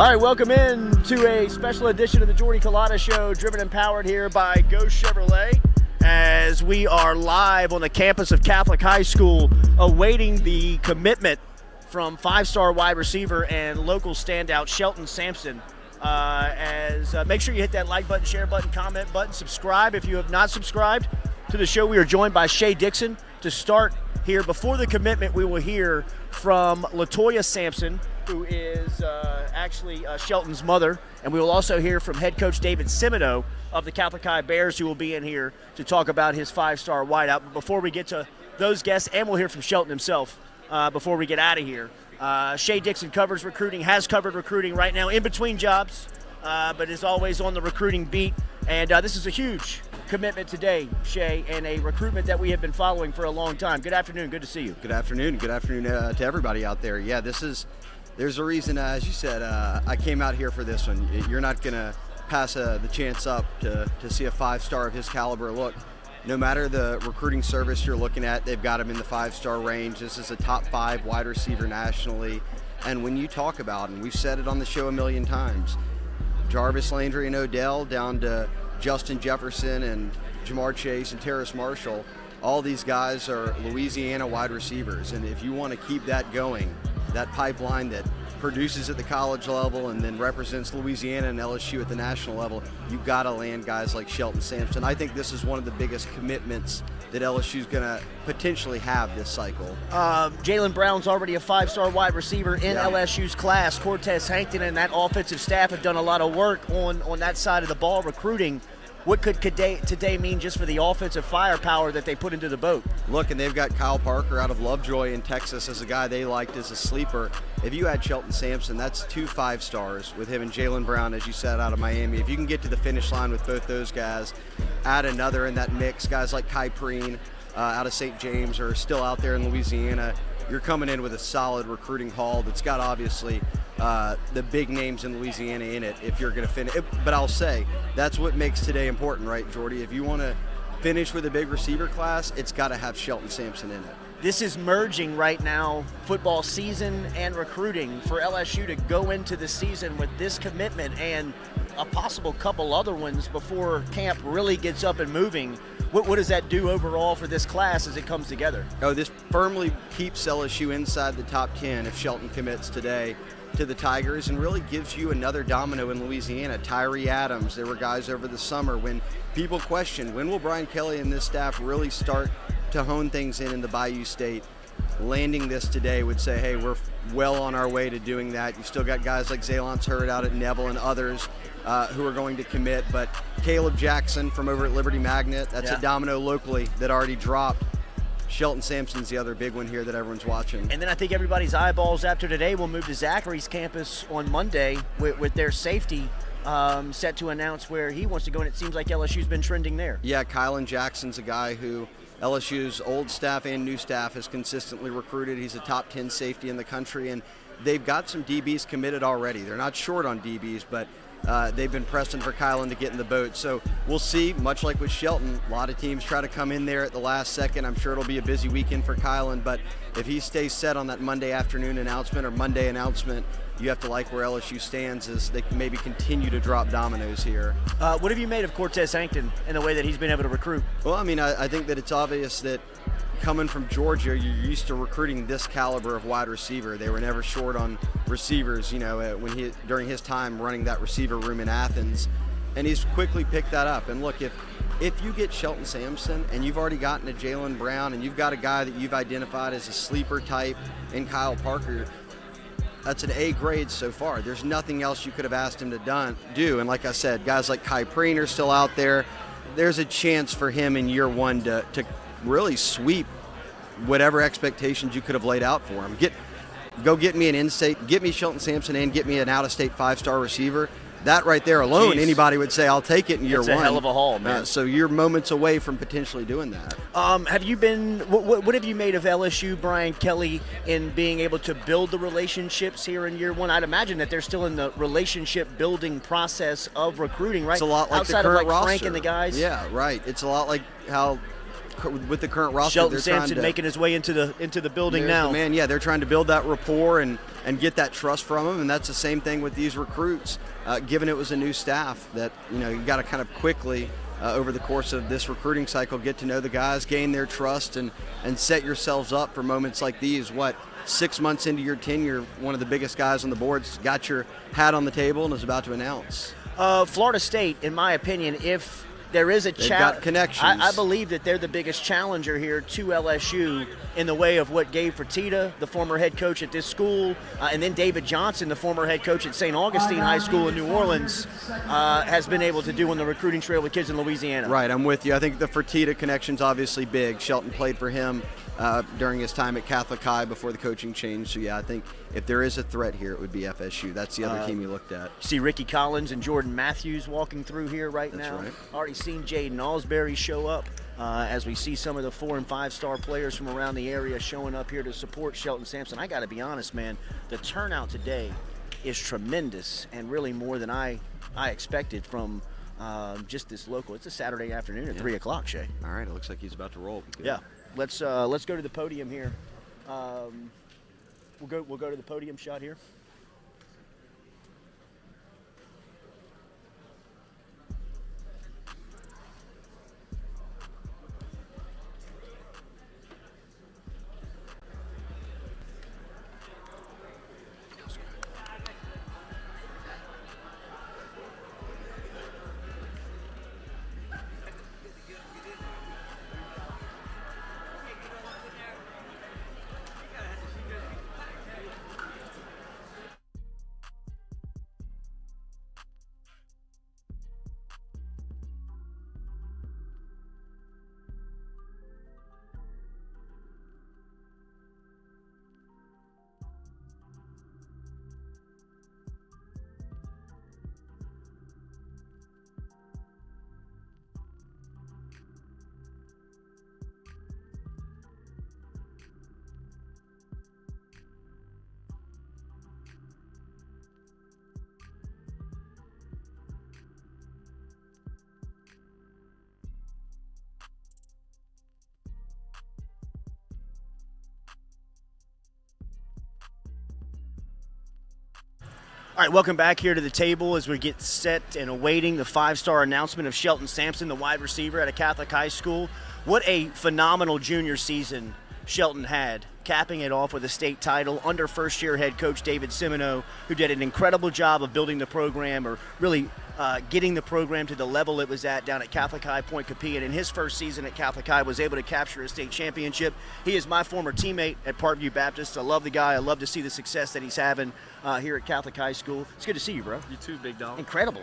All right, welcome in to a special edition of the Jordy Culotta Show, driven and powered here by Ghost Chevrolet, as we are live on the campus of Catholic High School, awaiting the commitment from five-star wide receiver and local standout Shelton Sampson. Make sure you hit that like button, share button, comment button, subscribe if you have not subscribed to the show. We are joined by Shay Dixon to start here. Before the commitment, we will hear from LaToya Sampson, who is actually Shelton's mother, and we will also hear from head coach David Semino of the Catholic High Bears, who will be in here to talk about his five-star wideout. But before we get to those guests, and we'll hear from Shelton himself before we get out of here, Shay Dixon covers recruiting, has covered recruiting right now in between jobs, but is always on the recruiting beat. And this is a huge commitment today, Shay, and a recruitment that we have been following for a long time. Good afternoon. Good to see you. Good afternoon. Good afternoon to everybody out there. Yeah, there's a reason, as you said, I came out here for this one. You're not going to pass the chance up to see a five-star of his caliber. Look, no matter the recruiting service you're looking at, they've got him in the five-star range. This is a top 5 wide receiver nationally. And when you talk about, and we've said it on the show a million times, Jarvis Landry and Odell down to Justin Jefferson and Jamar Chase and Terrace Marshall, all these guys are Louisiana wide receivers. And if you want to keep that going, that pipeline that produces at the college level and then represents Louisiana and LSU at the national level, you've got to land guys like Shelton Sampson. I think this is one of the biggest commitments that LSU's going to potentially have this cycle. Jalen Brown's already a five-star wide receiver in LSU's class. Cortez Hankton and that offensive staff have done a lot of work on that side of the ball recruiting. What could today mean just for the offensive firepower that they put into the boat? Look, and they've got Kyle Parker out of Lovejoy in Texas as a guy they liked as a sleeper. If you add Shelton Sampson, that's 2 5-stars with him and Jalen Brown, as you said, out of Miami. If you can get to the finish line with both those guys, add another in that mix, guys like Kai Preen out of St. James are still out there in Louisiana. You're coming in with a solid recruiting haul that's got obviously the big names in Louisiana in it if you're going to finish. But I'll say that's what makes today important, right, Jordy? If you want to finish with a big receiver class, it's got to have Shelton Sampson in it. This is merging right now, football season and recruiting, for LSU to go into the season with this commitment and a possible couple other ones before camp really gets up and moving. What does that do overall for this class as it comes together? Oh, this firmly keeps LSU inside the top 10 if Shelton commits today to the Tigers, and really gives you another domino in Louisiana. Tyree Adams, there were guys over the summer when people questioned, when will Brian Kelly and this staff really start to hone things in the Bayou State? Landing this today would say, hey, we're well on our way to doing that. You've still got guys like Zalance Hurd out at Neville and others who are going to commit, but Caleb Jackson from over at Liberty Magnet, that's a domino locally that already dropped. Shelton Sampson's the other big one here that everyone's watching. And then I think everybody's eyeballs after today will move to Zachary's campus on Monday with their safety set to announce where he wants to go, and it seems like LSU's been trending there. Yeah, Kylan Jackson's a guy who LSU's old staff and new staff has consistently recruited. He's a top 10 safety in the country, and they've got some DBs committed already. They're not short on DBs, but they've been pressing for Kylan to get in the boat. So we'll see, much like with Shelton, a lot of teams try to come in there at the last second. I'm sure it'll be a busy weekend for Kylan, but if he stays set on that Monday afternoon announcement or Monday announcement, you have to like where LSU stands as they can maybe continue to drop dominoes here. What have you made of Cortez Hankton in the way that he's been able to recruit? Well, I mean, I think that it's obvious that coming from Georgia, you're used to recruiting this caliber of wide receiver. They were never short on receivers, you know, during his time running that receiver room in Athens, and he's quickly picked that up. And look, if you get Shelton Sampson and you've already gotten a Jalen Brown and you've got a guy that you've identified as a sleeper type in Kyle Parker, that's an A grade so far. There's nothing else you could have asked him to do. And like I said, guys like Kai Preen are still out there. There's a chance for him in year one to really sweep whatever expectations you could have laid out for him. Go get me an in-state, get me Shelton Sampson and get me an out-of-state 5-star receiver. That right there alone, anybody would say, I'll take it in year one. It's a hell of a haul, man. So you're moments away from potentially doing that. Have you been, what have you made of LSU, Brian Kelly, in being able to build the relationships here in year one? I'd imagine that they're still in the relationship building process of recruiting, right? It's a lot like outside the current of like roster. Frank and the guys. Yeah, right. It's a lot like how with the current roster. Shelton they're Sampson making his way into the building now. Man, yeah, they're trying to build that rapport and get that trust from him, and that's the same thing with these recruits. Given it was a new staff, that you got to kind of quickly over the course of this recruiting cycle get to know the guys, gain their trust, and set yourselves up for moments like these. 6 months into your tenure, one of the biggest guys on the board's got your hat on the table and is about to announce. Florida State, in my opinion, if there is a got connections. I believe that they're the biggest challenger here to LSU in the way of what Gabe Fertitta, the former head coach at this school, and then David Johnson, the former head coach at St. Augustine High School in New Orleans, has been able to do on the recruiting trail with kids in Louisiana. Right, I'm with you. I think the Fertitta connection's obviously big. Shelton played for him during his time at Catholic High before the coaching changed. So, yeah, I think if there is a threat here, it would be FSU. That's the other team you looked at. See Ricky Collins and Jordan Matthews walking through here right now. That's right. Already seen Jaden Alsbury show up as we see some of the 4- and 5-star players from around the area showing up here to support Shelton Sampson. I got to be honest, man, the turnout today is tremendous and really more than I expected from just this local. It's a Saturday afternoon at 3 o'clock, Shay. All right, it looks like he's about to roll. Good. Yeah. Let's go to the podium here. We'll go to the podium shot here. All right, welcome back here to the table as we get set and awaiting the 5-star announcement of Shelton Sampson, the wide receiver at a Catholic high school. What a phenomenal junior season Shelton had, capping it off with a state title under first-year head coach David Semino, who did an incredible job of building the program, or really getting the program to the level it was at down at Catholic High Point Capea. And in his first season at Catholic High was able to capture a state championship. He is my former teammate at Parkview Baptist. I love the guy. I love to see the success that he's having here at Catholic High School. It's good to see you, bro. You too, big dog. Incredible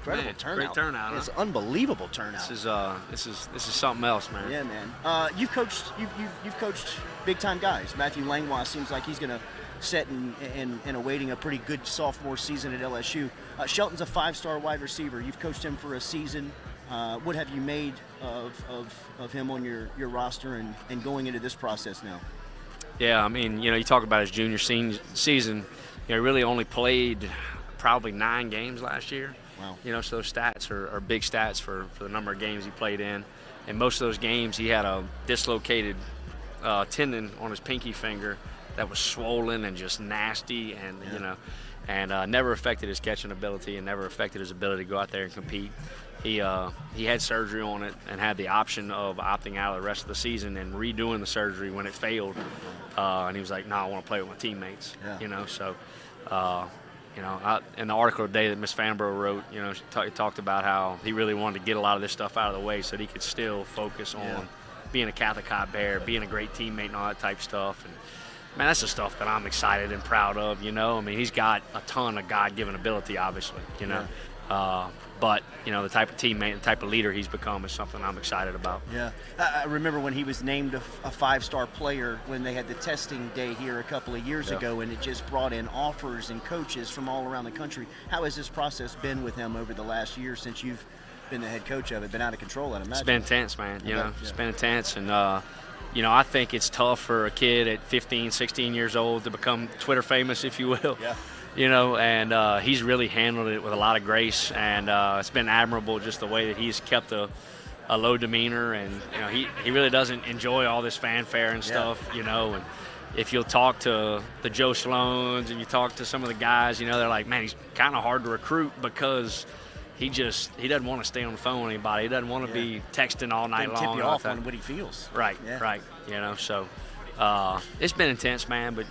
turnout. Great turnout. It's unbelievable turnout. This is something else, man. Yeah, man. You've coached big time guys. Matthew Langlois seems like he's going to set and awaiting a pretty good sophomore season at LSU. Shelton's a 5-star wide receiver. You've coached him for a season. What have you made of him on your roster and going into this process now? Yeah, I mean, you talk about his junior season. He really only played probably 9 games last year. Wow. So those stats are big stats for the number of games he played in. And most of those games he had a dislocated tendon on his pinky finger that was swollen and just nasty, and never affected his catching ability and never affected his ability to go out there and compete. He had surgery on it and had the option of opting out of the rest of the season and redoing the surgery when it failed. And he was like, "No, I want to play with my teammates." Yeah. So. In the article today that Miss Fanbro wrote, she talked about how he really wanted to get a lot of this stuff out of the way so that he could still focus on being a Catholic High Bear, being a great teammate and all that type of stuff. And, man, that's the stuff that I'm excited and proud of, I mean, he's got a ton of God-given ability, obviously, but, the type of teammate, the type of leader he's become is something I'm excited about. Yeah. I remember when he was named a 5-star player when they had the testing day here a couple of years ago, and it just brought in offers and coaches from all around the country. How has this process been with him over the last year since you've been the head coach of it? Been out of control, I'd imagine. It's been intense, man. It's been intense. And, I think it's tough for a kid at 15, 16 years old to become Twitter famous, if you will. Yeah. He's really handled it with a lot of grace, and it's been admirable just the way that he's kept a a low demeanor, and he really doesn't enjoy all this fanfare and stuff, and if you'll talk to the Joe Sloans and you talk to some of the guys, they're like, man, he's kind of hard to recruit because he doesn't want to stay on the phone with anybody. He doesn't want to be texting all night long. Tip you off on what he feels. Right. So it's been intense, man, but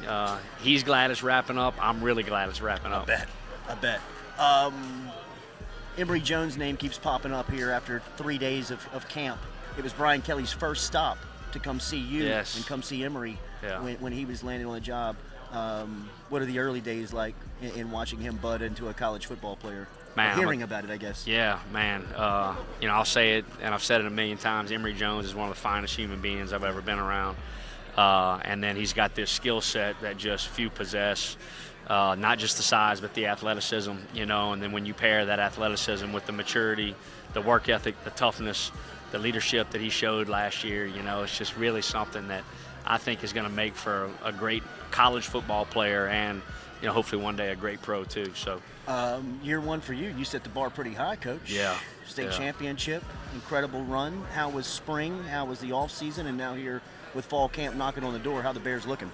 he's glad it's wrapping up. I'm really glad it's wrapping up. I bet. Emory Jones' name keeps popping up here after 3 days of camp. It was Brian Kelly's first stop to come see you and come see Emory when he was landing on the job. What are the early days like in watching him bud into a college football player? Man, hearing about it, I guess. Yeah, man. I'll say it, and I've said it a million times. Emory Jones is one of the finest human beings I've ever been around. And then he's got this skill set that just few possess. Not just the size, but the athleticism, and then when you pair that athleticism with the maturity, the work ethic, the toughness, the leadership that he showed last year, it's just really something that I think is going to make for a great college football player and, hopefully one day a great pro too. So year one for you set the bar pretty high, Coach. Yeah. State championship, incredible run. How was spring? How was the off season? And now here with fall camp knocking on the door, how the Bears looking?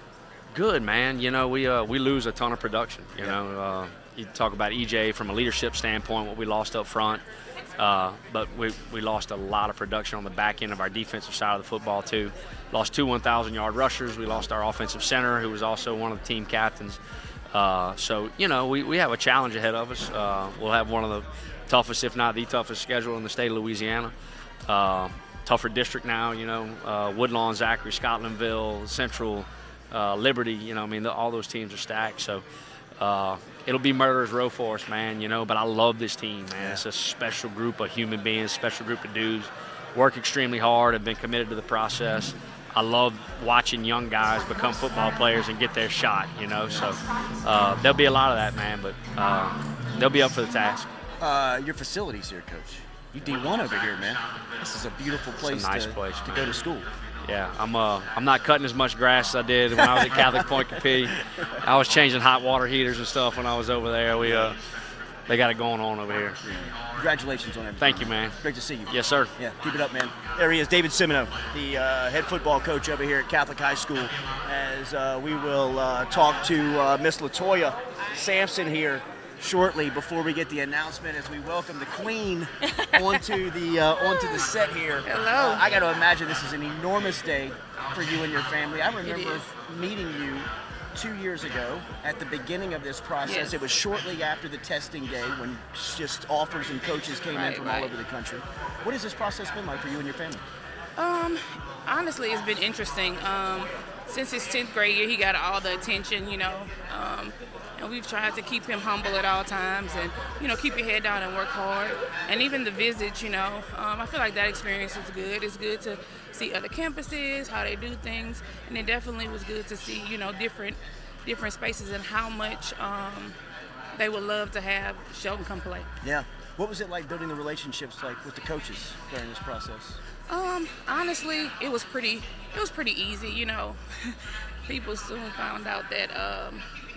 Good, man. We lose a ton of production. You talk about EJ from a leadership standpoint, what we lost up front, but we lost a lot of production on the back end of our defensive side of the football too. Lost 2 1,000-yard rushers. We lost our offensive center, who was also one of the team captains. So we have a challenge ahead of us. We'll have one of the toughest, if not the toughest, schedule in the state of Louisiana. Tougher district now. Woodlawn, Zachary, Scotlandville, Central. Liberty, all those teams are stacked. So it'll be murderer's row for us, man, but I love this team, man. Yeah. It's a special group of human beings, special group of dudes. Work extremely hard, have been committed to the process. I love watching young guys become football players and get their shot, So there'll be a lot of that, man, but they'll be up for the task. Your facilities here, Coach. You D1 over here, man. This is a beautiful place, it's a nice place to go to school. Yeah, I'm not cutting as much grass as I did when I was at Catholic Point Capee. I was changing hot water heaters and stuff when I was over there. They got it going on over here. Congratulations on everything. Thank you, man. Great to see you. Yes, sir. Yeah, keep it up, man. There he is, David Semino, the head football coach over here at Catholic High School, as we will talk to Miss LaToya Sampson here shortly before we get the announcement as we welcome the Queen onto the set here. Hello. I got to imagine this is an enormous day for you and your family. I remember meeting you 2 years ago at the beginning of this process. Yes. It was shortly after the testing day when just offers and coaches came in from all over the country. What has this process been like for you and your family? Honestly, it's been interesting. Since his 10th grade year, he got all the attention, and we've tried to keep him humble at all times and, keep your head down and work hard. And even the visits, I feel like that experience is good. It's good to see other campuses, how they do things, and it definitely was good to see, different spaces and how much they would love to have Shelton come play. Yeah. What was it like building the relationships with the coaches during this process? Honestly, it was pretty easy, People soon found out that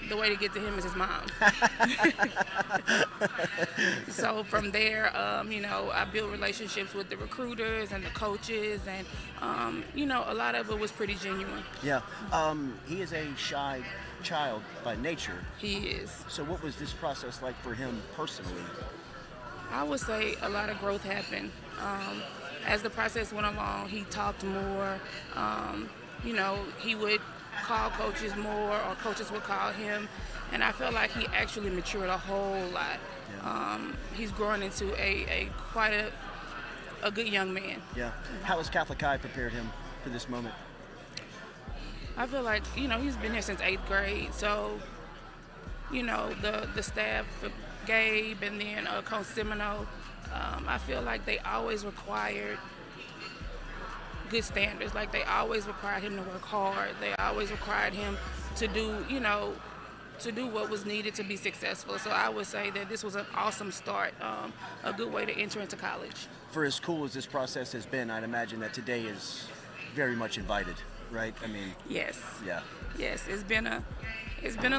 the way to get to him is his mom. So from there, I built relationships with the recruiters and the coaches, and, a lot of it was pretty genuine. Yeah. He is a shy child by nature. He is. So what was this process like for him personally? I would say a lot of growth happened. As the process went along, he talked more. He would call coaches more, or coaches would call him, and I felt like he actually matured a whole lot. Yeah. He's growing into quite a good young man. Yeah. How has Catholic High prepared him for this moment? I feel like, he's been here since 8th grade, so, the staff, Gabe, and then Coach Semino, I feel like they always required good standards. Like, they always required him to work hard. They always required him to do, to do what was needed to be successful. So I would say that this was an awesome start, a good way to enter into college. For as cool as this process has been, I'd imagine that today is very much invited, right? I mean, yes. Yeah. Yes, it's been a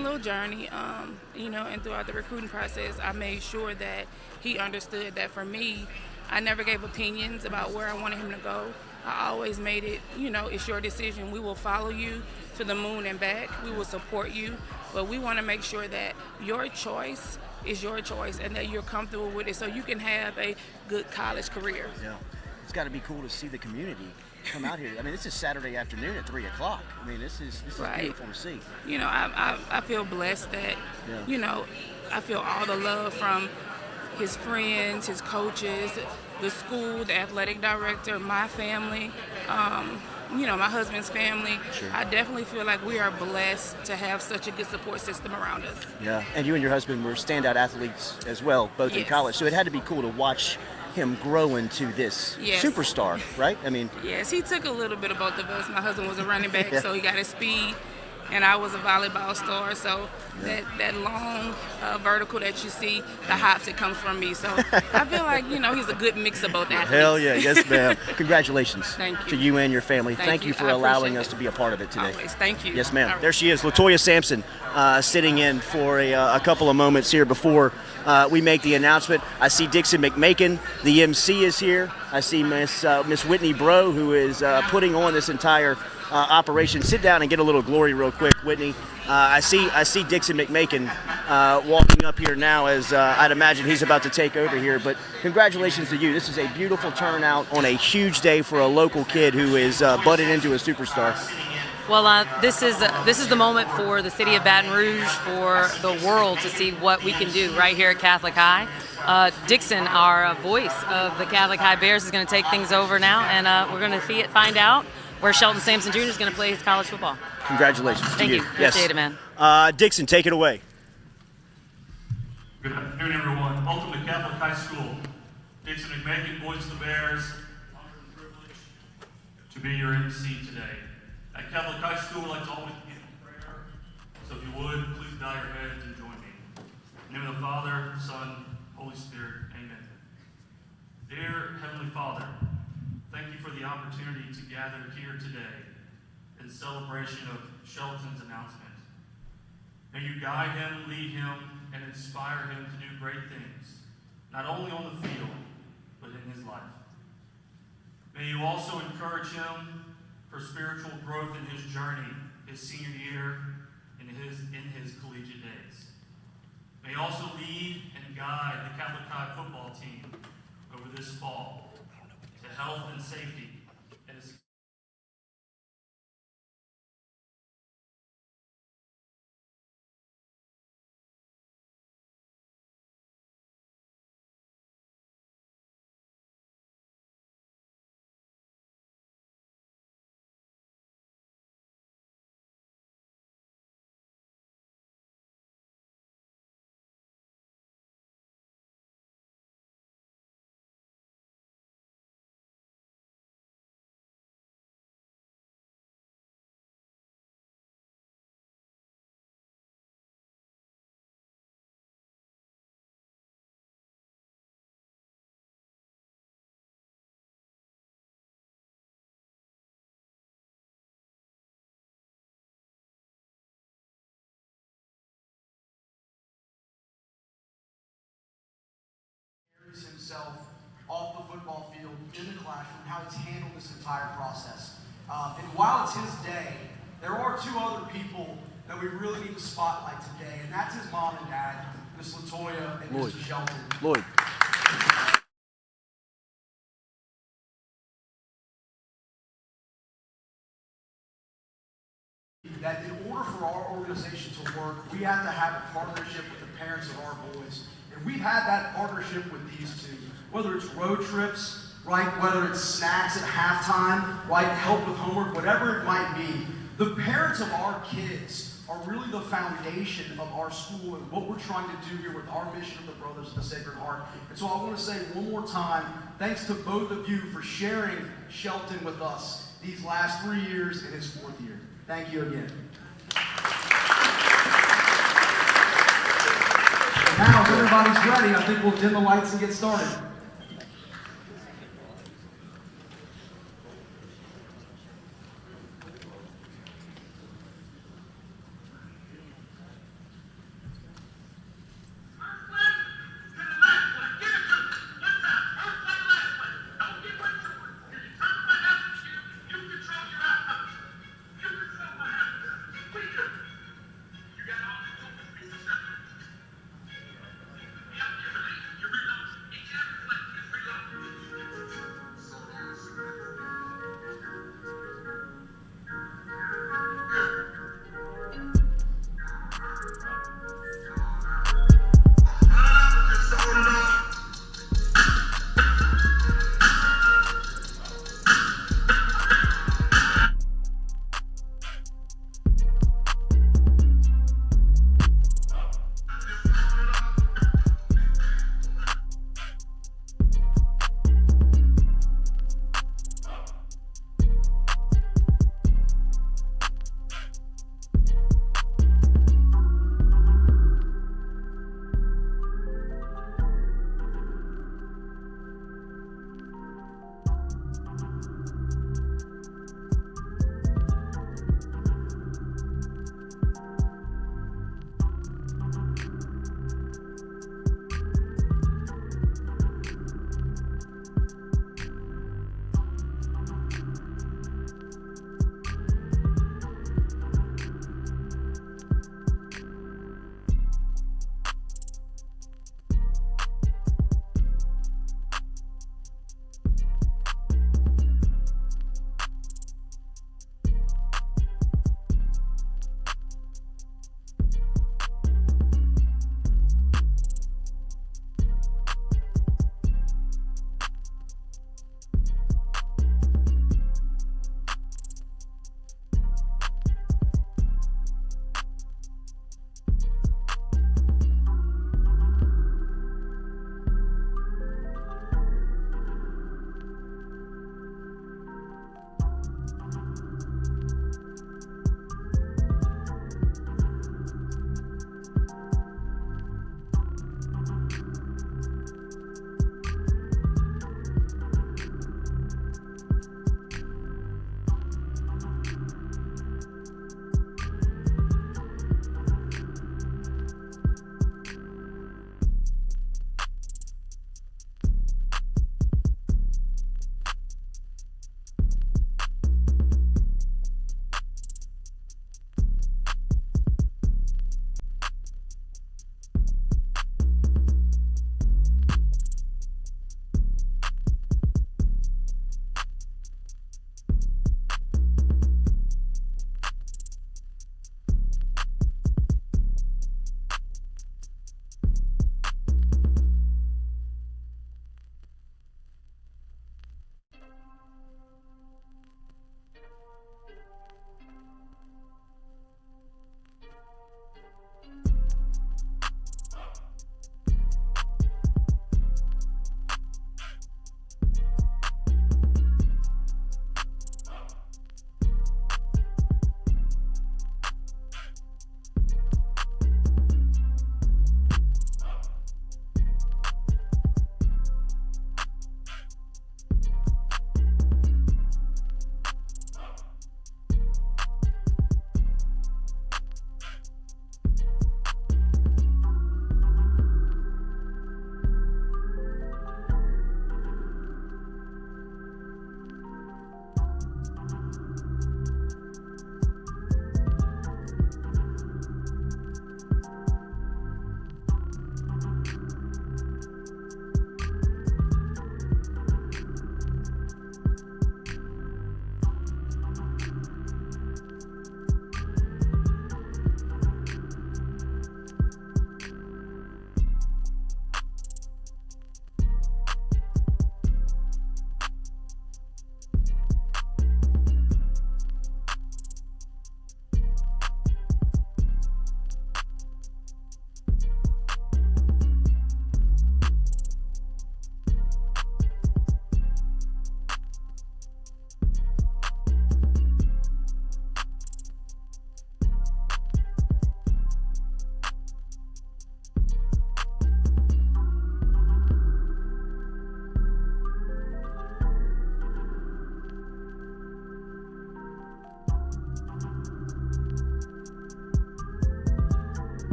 little journey, and throughout the recruiting process, I made sure that he understood that for me, I never gave opinions about where I wanted him to go. I always made it, it's your decision. We will follow you to the moon and back. We will support you, but we want to make sure that your choice is your choice and that you're comfortable with it so you can have a good college career. Yeah. It's got to be cool to see the community come out here. I mean, this is Saturday afternoon at 3 o'clock. I mean, this is Right. beautiful to see. I feel blessed that, I feel all the love from his friends, his coaches, the school, the athletic director, my family, my husband's family. Sure. I definitely feel like we are blessed to have such a good support system around us. Yeah, and you and your husband were standout athletes as well, both in Yes. college. So it had to be cool to watch him grow into this Yes. superstar, right? I mean, Yes, he took a little bit of both of us. My husband was a running back, Yeah. so he got his speed, and I was a volleyball star. So that long vertical that you see, the hops, it comes from me. So I feel like, he's a good mix of both athletes. hell yeah, yes ma'am. Congratulations Thank you. to you and your family. Thank you for I allowing appreciate us it. to be a part of it today. Always. Thank you. Yes, ma'am. All right. There she is, LaToya Sampson, sitting in for a couple of moments here before we make the announcement. I see Dixon McMakin, the MC, is here. I see Miss Whitney Bro, who is putting on this entire operation. Sit down and get a little glory real quick, Whitney. I see Dixon McMakin walking up here now, as I'd imagine he's about to take over here. But congratulations to you. This is a beautiful turnout on a huge day for a local kid who is budded into a superstar. Well, this is the moment for the city of Baton Rouge, for the world to see what we can do right here at Catholic High. Dixon, our voice of the Catholic High Bears, is going to take things over now, and we're going to find out where Shelton Sampson Jr. is going to play his college football. Congratulations to Thank you. Yes. Appreciate it, man. Dixon, take it away. Good afternoon, everyone. Welcome to Catholic High School. Dixon McMakin, voice of the Bears. Honor and privilege to be your MC today. At Catholic High School, I'd like to always begin in prayer. So if you would, please bow your heads and join me. In the name of the Father, Son, Holy Spirit, amen. Dear Heavenly Father, thank you for the opportunity to gather here today in celebration of Shelton's announcement. May you guide him, lead him, and inspire him to do great things, not only on the field, but in his life. May you also encourage him for spiritual growth in his journey, his senior year, and in his collegiate days. May you also lead and guide the Catholic High football team over this fall to health and safety and a himself off the football field, in the classroom, how he's handled this entire process. And while it's his day, there are two other people that we really need to spotlight today, and that's his mom and dad, Miss LaToya and Lloyd. Mr. Shelton. Lloyd. That in order for our organization to work, we have to have a partnership with the parents of our boys. And we've had that partnership with these two, whether it's road trips, right, whether it's snacks at halftime, right, help with homework, whatever it might be. The parents of our kids are really the foundation of our school and what we're trying to do here with our mission of the Brothers of the Sacred Heart. And so I want to say one more time, thanks to both of you for sharing Shelton with us these last 3 years in his 4th year. Thank you again. Now, if everybody's ready, I think we'll dim the lights and get started.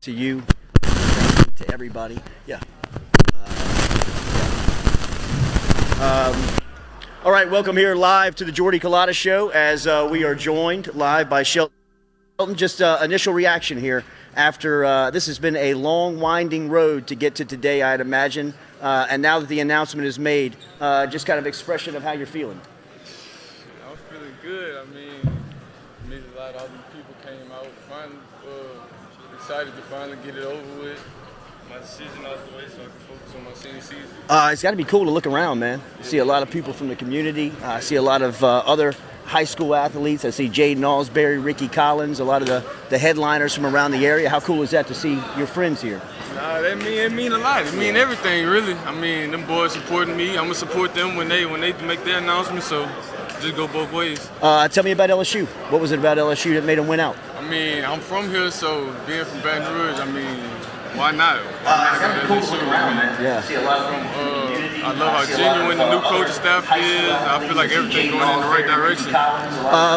to you, to everybody. Yeah. All right, welcome here live to the Jordy Culotta Show as we are joined live by Shelton. Just initial reaction here after this has been a long, winding road to get to today, I'd imagine. And now that the announcement is made, just kind of expression of how you're feeling. I'm feeling good. I mean, it means a lot. All these people came out. Finally, excited to finally get it over with. My decision out the way so I can focus on my senior season. It's got to be cool to look around, man. See a lot of people from the community. I see a lot of other high school athletes. I see Jaden Alsbury, Ricky Collins, a lot of the headliners from around the area. How cool is that to see your friends here? It mean a lot. It mean everything, really. I mean, them boys supporting me. I'm gonna support them when they make their announcement. So just go both ways. Tell me about LSU. What was it about LSU that made them win out? I mean, I'm from here, so being from Baton Rouge, I mean, why not? Yeah. I love how genuine the new coaching staff is. I feel like everything going in the right direction.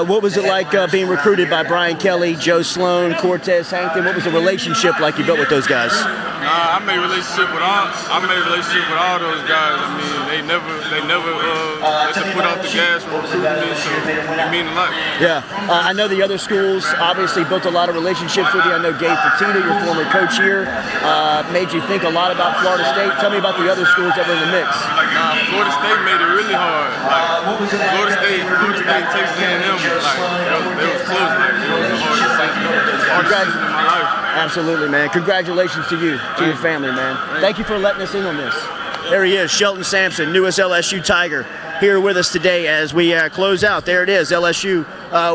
What was it like being recruited by Brian Kelly, Joe Sloan, Cortez Hankton? What was the relationship like you built with those guys? I made a relationship with all those guys. I mean, they never let the foot off the gas when recruiting me, so it means a lot. Yeah. I know the other schools obviously built a lot of relationships with you. I know Gabe Petita, your former coach here, made you think a lot about Florida State. Tell me about the other schools that were in the mix. Florida State made it really hard. Florida State, Texas A&M, they was close. It was the hardest season in my life. Absolutely, man. Congratulations to you, to your family, man. Thank you for letting us in on this. There he is, Shelton Sampson, newest LSU Tiger, here with us today as we close out. There it is, LSU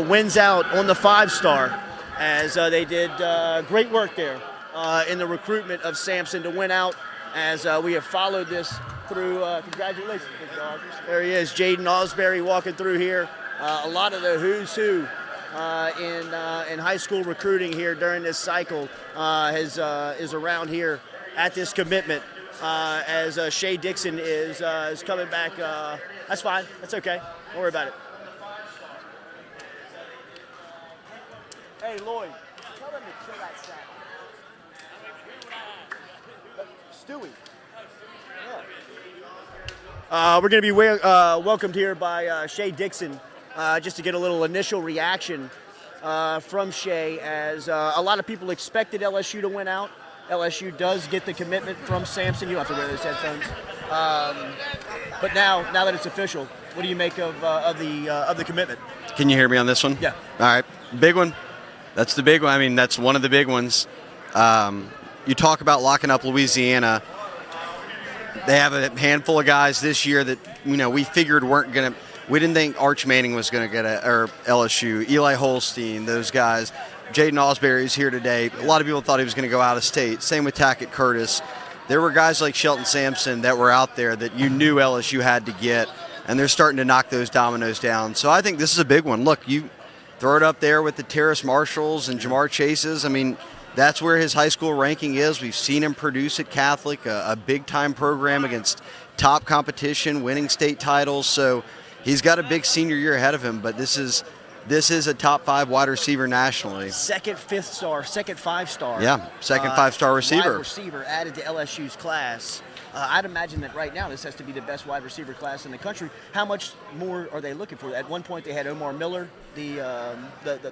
wins out on the 5-star as they did great work there in the recruitment of Sampson to win out as we have followed this through. Congratulations, big dog. There he is, Jaden Alsbury walking through here. A lot of the who's who in high school recruiting here during this cycle is around here at this commitment as Shea Dixon is coming back. That's fine. That's okay. Don't worry about it. Hey, Lloyd, tell them to kill that sound. Stewie. Yeah. We're going to be welcomed here by Shea Dixon just to get a little initial reaction from Shea as a lot of people expected LSU to win out. LSU does get the commitment from Sampson. You don't have to wear those headphones. But now that it's official, what do you make of the commitment? Can you hear me on this one? Yeah. All right. Big one. That's the big one. I mean, that's one of the big ones. You talk about locking up Louisiana. They have a handful of guys this year that, we figured weren't going to – we didn't think Arch Manning was going to get or LSU. Eli Holstein, those guys. Jaden Alsbury is here today. A lot of people thought he was going to go out of state. Same with Tackett Curtis. There were guys like Shelton Sampson that were out there that you knew LSU had to get, and they're starting to knock those dominoes down. So I think this is a big one. Look, you throw it up there with the Terrace Marshalls and Jamar Chases. I mean, that's where his high school ranking is. We've seen him produce at Catholic, a big-time program against top competition, winning state titles. So he's got a big senior year ahead of him, but this is a top 5 wide receiver nationally. Second 5-star. Yeah, second 5-star receiver. Wide receiver added to LSU's class. I'd imagine that right now this has to be the best wide receiver class in the country. How much more are they looking for? At one point they had Omar Miller, the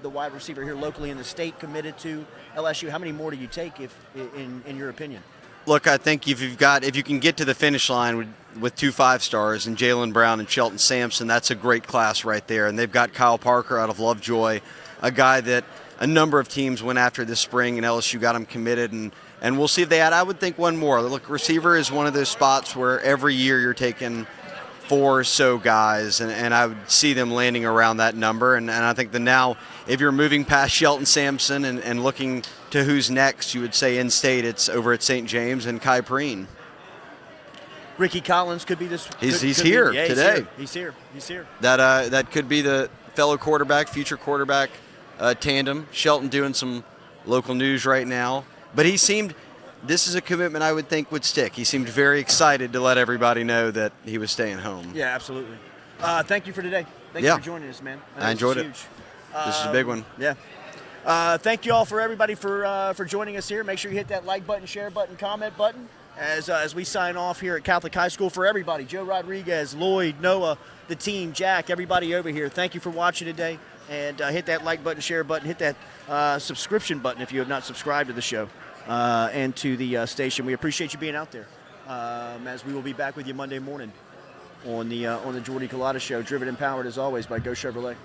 wide receiver here locally in the state, committed to LSU. How many more do you take, in your opinion? Look, I think if you can get to the finish line with 2 5-stars and Jalen Brown and Shelton Sampson, that's a great class right there. And they've got Kyle Parker out of Lovejoy, a guy that a number of teams went after this spring, and LSU got him committed. And we'll see if they add, I would think, one more. Look, receiver is one of those spots where every year you're taking 4 or so guys, and I would see them landing around that number. And I think that now, if you're moving past Shelton Sampson and looking to who's next, you would say in-state it's over at St. James and Kai Preen. Ricky Collins could be this. He's here today. He's here. That could be the fellow quarterback, future quarterback tandem. Shelton doing some local news right now. But this is a commitment I would think would stick. He seemed very excited to let everybody know that he was staying home. Yeah, absolutely. Thank you for today. Thank you for joining us, man. I enjoyed it. Huge. This is a big one. Yeah. Thank you all for everybody for joining us here. Make sure you hit that like button, share button, comment button as we sign off here at Catholic High School. For everybody, Joe Rodriguez, Lloyd, Noah, the team, Jack, everybody over here, thank you for watching today. And hit that like button, share button, hit that subscription button if you have not subscribed to the show and to the station. We appreciate you being out there as we will be back with you Monday morning on the Jordy Culotta Show, driven and powered as always by Go Chevrolet.